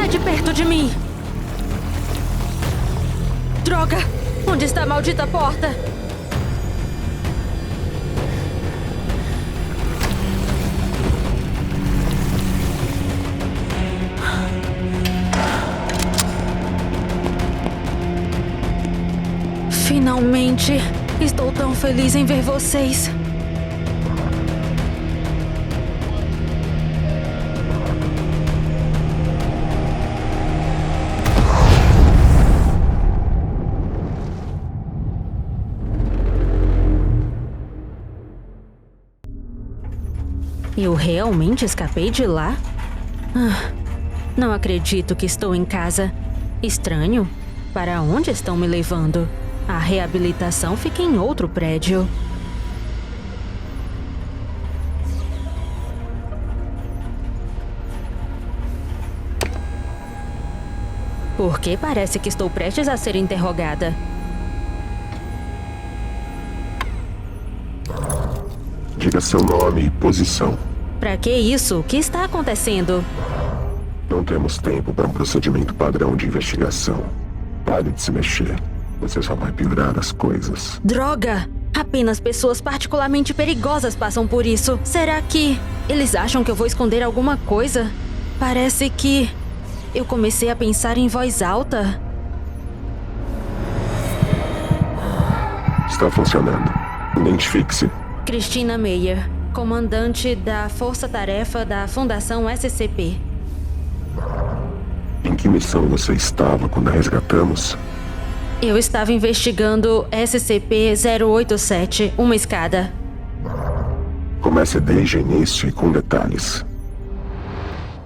Sai de perto de mim! Droga! Onde está a maldita porta? Finalmente! Estou tão feliz em ver vocês! Eu realmente escapei de lá? Não acredito que estou em casa. Estranho. Para onde estão me levando? A reabilitação fica em outro prédio. Por que parece que estou prestes a ser interrogada? Diga seu nome e posição. Pra que isso? O que está acontecendo? Não temos tempo para um procedimento padrão de investigação. Pare de se mexer. Você só vai piorar as coisas. Droga! Apenas pessoas particularmente perigosas passam por isso. Será que eles acham que eu vou esconder alguma coisa? Parece que eu comecei a pensar em voz alta. Está funcionando. Identifique-se. Christina Meyer, comandante da Força-Tarefa da Fundação SCP. Em que missão você estava quando a resgatamos? Eu estava investigando SCP-087, uma escada. Comece desde o início e com detalhes.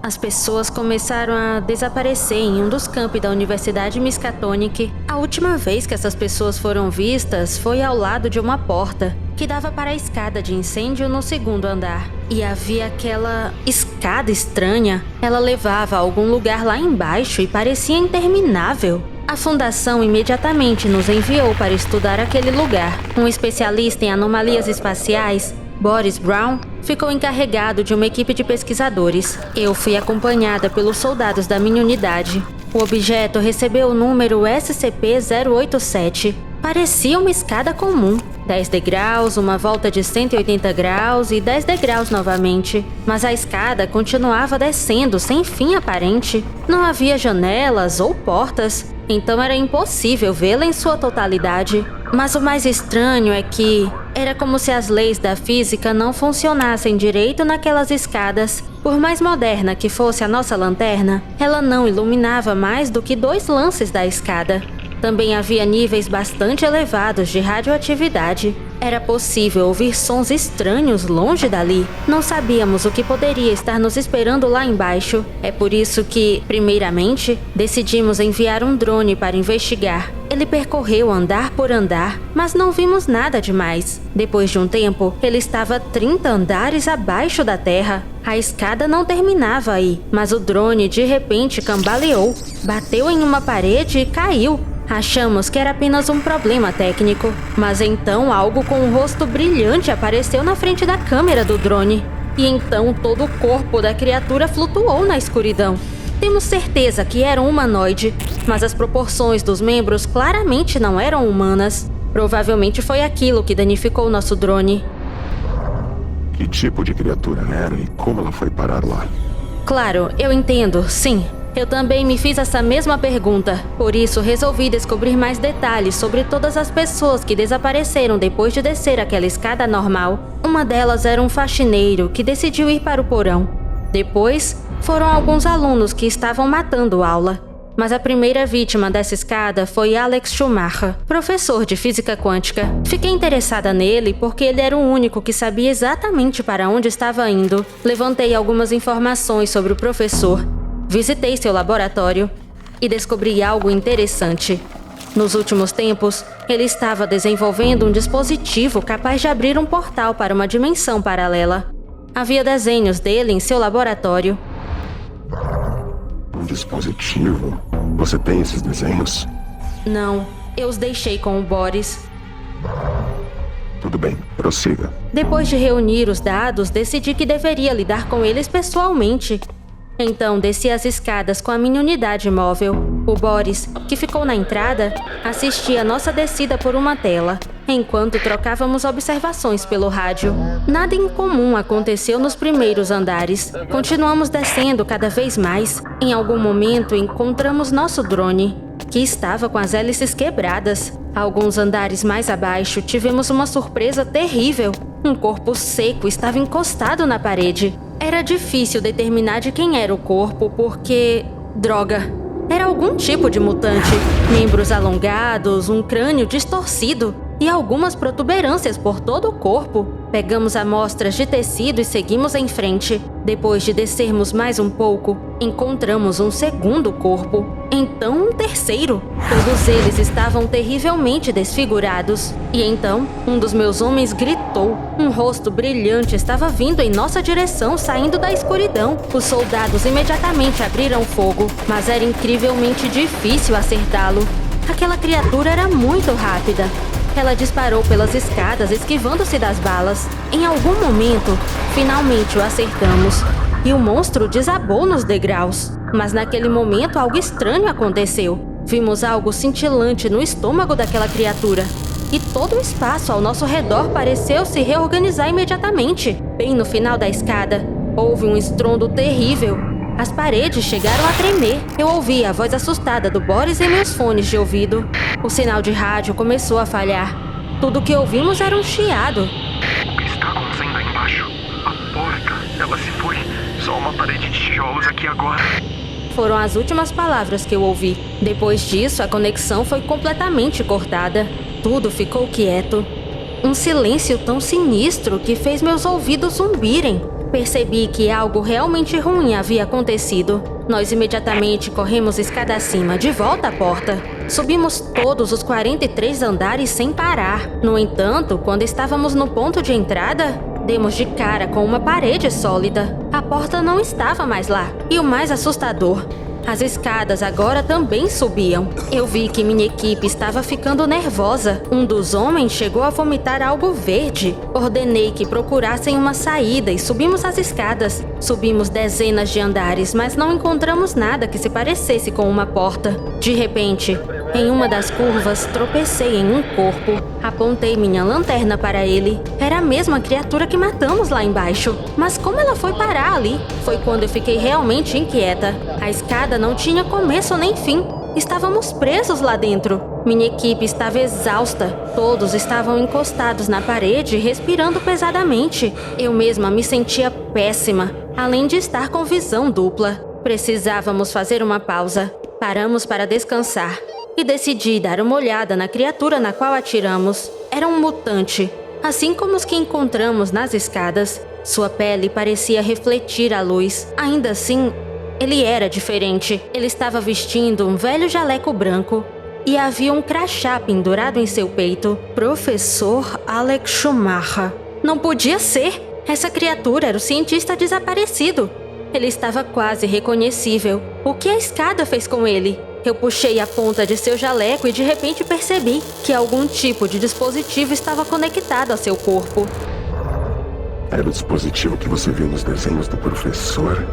As pessoas começaram a desaparecer em um dos campi da Universidade Miskatonic. A última vez que essas pessoas foram vistas foi ao lado de uma porta que dava para a escada de incêndio no segundo andar. E havia aquela escada estranha. Ela levava a algum lugar lá embaixo e parecia interminável. A fundação imediatamente nos enviou para estudar aquele lugar. Um especialista em anomalias espaciais, Boris Brown, ficou encarregado de uma equipe de pesquisadores. Eu fui acompanhada pelos soldados da minha unidade. O objeto recebeu o número SCP-087. Parecia uma escada comum. 10 degraus, uma volta de 180 graus e 10 degraus novamente. Mas a escada continuava descendo sem fim aparente. Não havia janelas ou portas, então era impossível vê-la em sua totalidade. Mas o mais estranho é que era como se as leis da física não funcionassem direito naquelas escadas. Por mais moderna que fosse a nossa lanterna, ela não iluminava mais do que 2 lances da escada. Também havia níveis bastante elevados de radioatividade. Era possível ouvir sons estranhos longe dali. Não sabíamos o que poderia estar nos esperando lá embaixo. É por isso que, primeiramente, decidimos enviar um drone para investigar. Ele percorreu andar por andar, mas não vimos nada demais. Depois de um tempo, ele estava 30 andares abaixo da terra. A escada não terminava aí, mas o drone de repente cambaleou, bateu em uma parede e caiu. Achamos que era apenas um problema técnico, mas então algo com um rosto brilhante apareceu na frente da câmera do drone. E então todo o corpo da criatura flutuou na escuridão. Temos certeza que era um humanoide, mas as proporções dos membros claramente não eram humanas. Provavelmente foi aquilo que danificou nosso drone. Que tipo de criatura era e como ela foi parar lá? Claro, eu entendo, sim. Eu também me fiz essa mesma pergunta. Por isso, resolvi descobrir mais detalhes sobre todas as pessoas que desapareceram depois de descer aquela escada normal. Uma delas era um faxineiro que decidiu ir para o porão. Depois, foram alguns alunos que estavam matando aula. Mas a primeira vítima dessa escada foi Alex Schumacher, professor de física quântica. Fiquei interessada nele porque ele era o único que sabia exatamente para onde estava indo. Levantei algumas informações sobre o professor. Visitei seu laboratório e descobri algo interessante. Nos últimos tempos, ele estava desenvolvendo um dispositivo capaz de abrir um portal para uma dimensão paralela. Havia desenhos dele em seu laboratório. Um dispositivo? Você tem esses desenhos? Não, eu os deixei com o Boris. Tudo bem, prossiga. Depois de reunir os dados, decidi que deveria lidar com eles pessoalmente. Então desci as escadas com a minha unidade móvel. O Boris, que ficou na entrada, assistia a nossa descida por uma tela, enquanto trocávamos observações pelo rádio. Nada incomum aconteceu nos primeiros andares. Continuamos descendo cada vez mais. Em algum momento encontramos nosso drone, que estava com as hélices quebradas. Alguns andares mais abaixo tivemos uma surpresa terrível. Um corpo seco estava encostado na parede. Era difícil determinar de quem era o corpo porque... droga! Era algum tipo de mutante. Membros alongados, um crânio distorcido e algumas protuberâncias por todo o corpo. Pegamos amostras de tecido e seguimos em frente. Depois de descermos mais um pouco, encontramos um segundo corpo. Então um terceiro. Todos eles estavam terrivelmente desfigurados. E então, um dos meus homens gritou. Um rosto brilhante estava vindo em nossa direção, saindo da escuridão. Os soldados imediatamente abriram fogo, mas era incrivelmente difícil acertá-lo. Aquela criatura era muito rápida. Ela disparou pelas escadas, esquivando-se das balas. Em algum momento, finalmente o acertamos e o monstro desabou nos degraus. Mas naquele momento algo estranho aconteceu. Vimos algo cintilante no estômago daquela criatura. E todo o espaço ao nosso redor pareceu se reorganizar imediatamente. Bem no final da escada, houve um estrondo terrível. As paredes chegaram a tremer. Eu ouvi a voz assustada do Boris em meus fones de ouvido. O sinal de rádio começou a falhar. Tudo o que ouvimos era um chiado. O que está acontecendo aí embaixo? A porta, ela se foi. Só uma parede de tijolos aqui agora. Foram as últimas palavras que eu ouvi. Depois disso, a conexão foi completamente cortada. Tudo ficou quieto. Um silêncio tão sinistro que fez meus ouvidos zumbirem. Percebi que algo realmente ruim havia acontecido. Nós imediatamente corremos escada acima, de volta à porta. Subimos todos os 43 andares sem parar. No entanto, quando estávamos no ponto de entrada, demos de cara com uma parede sólida. A porta não estava mais lá. E o mais assustador, as escadas agora também subiam. Eu vi que minha equipe estava ficando nervosa. Um dos homens chegou a vomitar algo verde. Ordenei que procurassem uma saída e subimos as escadas. Subimos dezenas de andares, mas não encontramos nada que se parecesse com uma porta. De repente, em uma das curvas, tropecei em um corpo. Apontei minha lanterna para ele. Era a mesma criatura que matamos lá embaixo. Mas como ela foi parar ali? Foi quando eu fiquei realmente inquieta. A escada não tinha começo nem fim. Estávamos presos lá dentro. Minha equipe estava exausta. Todos estavam encostados na parede, respirando pesadamente. Eu mesma me sentia péssima, além de estar com visão dupla. Precisávamos fazer uma pausa. Paramos para descansar e decidi dar uma olhada na criatura na qual atiramos. Era um mutante, assim como os que encontramos nas escadas. Sua pele parecia refletir a luz. Ainda assim, ele era diferente. Ele estava vestindo um velho jaleco branco e havia um crachá pendurado em seu peito. Professor Alex Schumacher. Não podia ser! Essa criatura era o cientista desaparecido. Ele estava quase reconhecível. O que a escada fez com ele? Eu puxei a ponta de seu jaleco e de repente percebi que algum tipo de dispositivo estava conectado a seu corpo. Era o dispositivo que você viu nos desenhos do professor?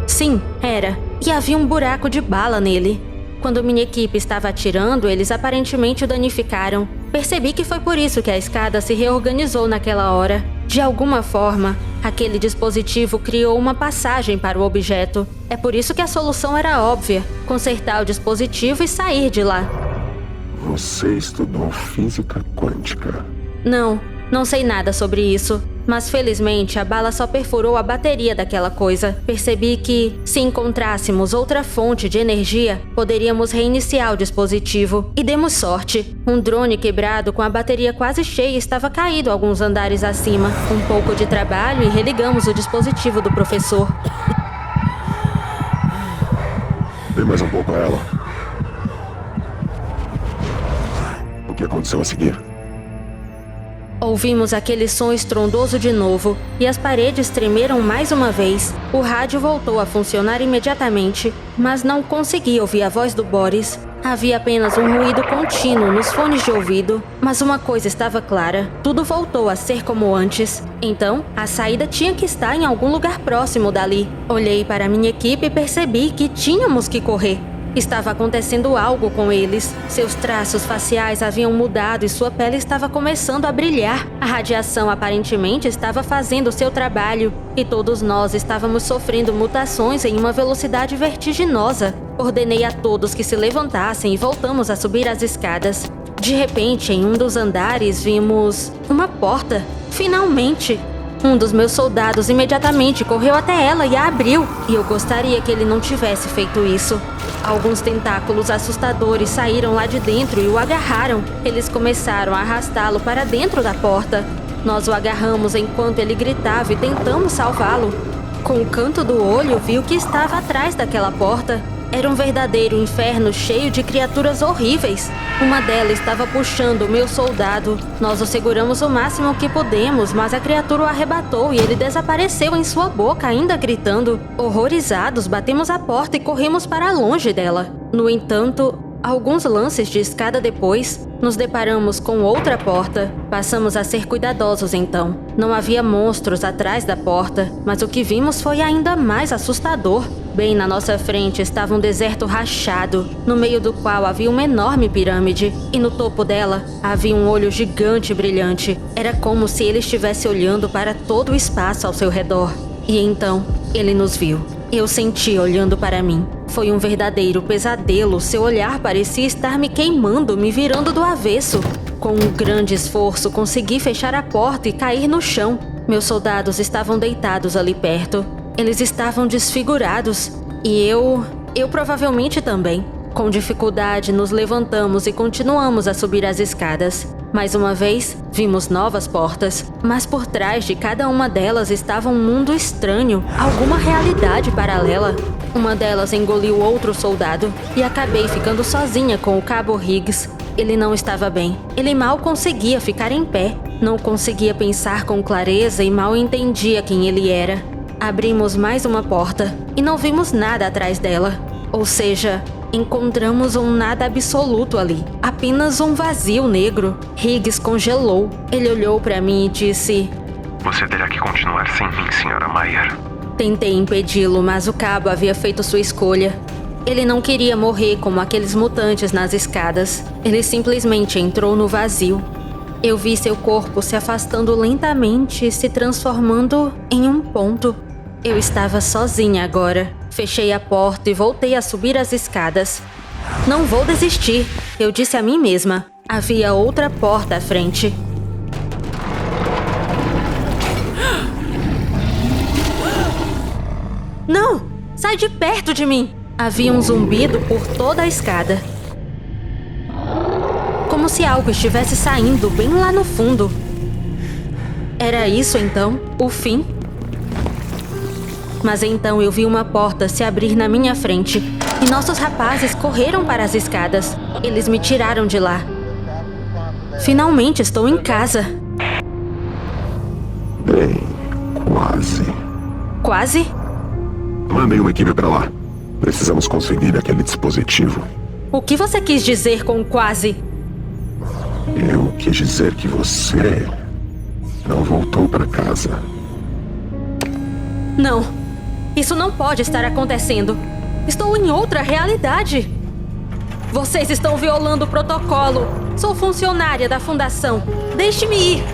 Sim, era. E havia um buraco de bala nele. Quando minha equipe estava atirando, eles aparentemente o danificaram. Percebi que foi por isso que a escada se reorganizou naquela hora. De alguma forma, aquele dispositivo criou uma passagem para o objeto. É por isso que a solução era óbvia: consertar o dispositivo e sair de lá. Você estudou física quântica? Não sei nada sobre isso. Mas felizmente a bala só perfurou a bateria daquela coisa. Percebi que, se encontrássemos outra fonte de energia, poderíamos reiniciar o dispositivo. E demos sorte. Um drone quebrado com a bateria quase cheia estava caído alguns andares acima. Um pouco de trabalho e religamos o dispositivo do professor. Dê mais um pouco a ela. O que aconteceu a seguir? Ouvimos aquele som estrondoso de novo e as paredes tremeram mais uma vez. O rádio voltou a funcionar imediatamente, mas não consegui ouvir a voz do Boris. Havia apenas um ruído contínuo nos fones de ouvido, mas uma coisa estava clara: tudo voltou a ser como antes. Então, a saída tinha que estar em algum lugar próximo dali. Olhei para minha equipe e percebi que tínhamos que correr. Estava acontecendo algo com eles. Seus traços faciais haviam mudado e sua pele estava começando a brilhar. A radiação aparentemente estava fazendo seu trabalho e todos nós estávamos sofrendo mutações em uma velocidade vertiginosa. Ordenei a todos que se levantassem e voltamos a subir as escadas. De repente, em um dos andares, vimos uma porta. Finalmente! Um dos meus soldados imediatamente correu até ela e a abriu, e eu gostaria que ele não tivesse feito isso. Alguns tentáculos assustadores saíram lá de dentro e o agarraram. Eles começaram a arrastá-lo para dentro da porta. Nós o agarramos enquanto ele gritava e tentamos salvá-lo. Com o canto do olho, vi o que estava atrás daquela porta. Era um verdadeiro inferno cheio de criaturas horríveis. Uma delas estava puxando o meu soldado. Nós o seguramos o máximo que pudemos, mas a criatura o arrebatou e ele desapareceu em sua boca, ainda gritando. Horrorizados, batemos a porta e corremos para longe dela. No entanto, alguns lances de escada depois, nos deparamos com outra porta. Passamos a ser cuidadosos então. Não havia monstros atrás da porta, mas o que vimos foi ainda mais assustador. Bem na nossa frente estava um deserto rachado, no meio do qual havia uma enorme pirâmide, e no topo dela havia um olho gigante e brilhante. Era como se ele estivesse olhando para todo o espaço ao seu redor. E então, ele nos viu. Eu senti olhando para mim. Foi um verdadeiro pesadelo. Seu olhar parecia estar me queimando, me virando do avesso. Com um grande esforço, consegui fechar a porta e cair no chão. Meus soldados estavam deitados ali perto. Eles estavam desfigurados. E eu provavelmente também. Com dificuldade, nos levantamos e continuamos a subir as escadas. Mais uma vez, vimos novas portas, mas por trás de cada uma delas estava um mundo estranho, alguma realidade paralela. Uma delas engoliu outro soldado e acabei ficando sozinha com o Cabo Higgs. Ele não estava bem. Ele mal conseguia ficar em pé. Não conseguia pensar com clareza e mal entendia quem ele era. Abrimos mais uma porta e não vimos nada atrás dela. Ou seja, encontramos um nada absoluto ali. Apenas um vazio negro. Higgs congelou. Ele olhou para mim e disse: "Você terá que continuar sem mim, Sra. Mayer." Tentei impedi-lo, mas o cabo havia feito sua escolha. Ele não queria morrer como aqueles mutantes nas escadas. Ele simplesmente entrou no vazio. Eu vi seu corpo se afastando lentamente, se transformando em um ponto. Eu estava sozinha agora. Fechei a porta e voltei a subir as escadas. Não vou desistir, eu disse a mim mesma. Havia outra porta à frente. Não! Sai de perto de mim! Havia um zumbido por toda a escada. Como se algo estivesse saindo bem lá no fundo. Era isso então? O fim? Mas então eu vi uma porta se abrir na minha frente e nossos rapazes correram para as escadas. Eles me tiraram de lá. Finalmente estou em casa. Bem, quase. Quase? Mandei uma equipe pra lá. Precisamos conseguir aquele dispositivo. O que você quis dizer com quase? Eu quis dizer que você não voltou pra casa. Não. Isso não pode estar acontecendo. Estou em outra realidade. Vocês estão violando o protocolo. Sou funcionária da fundação. Deixe-me ir.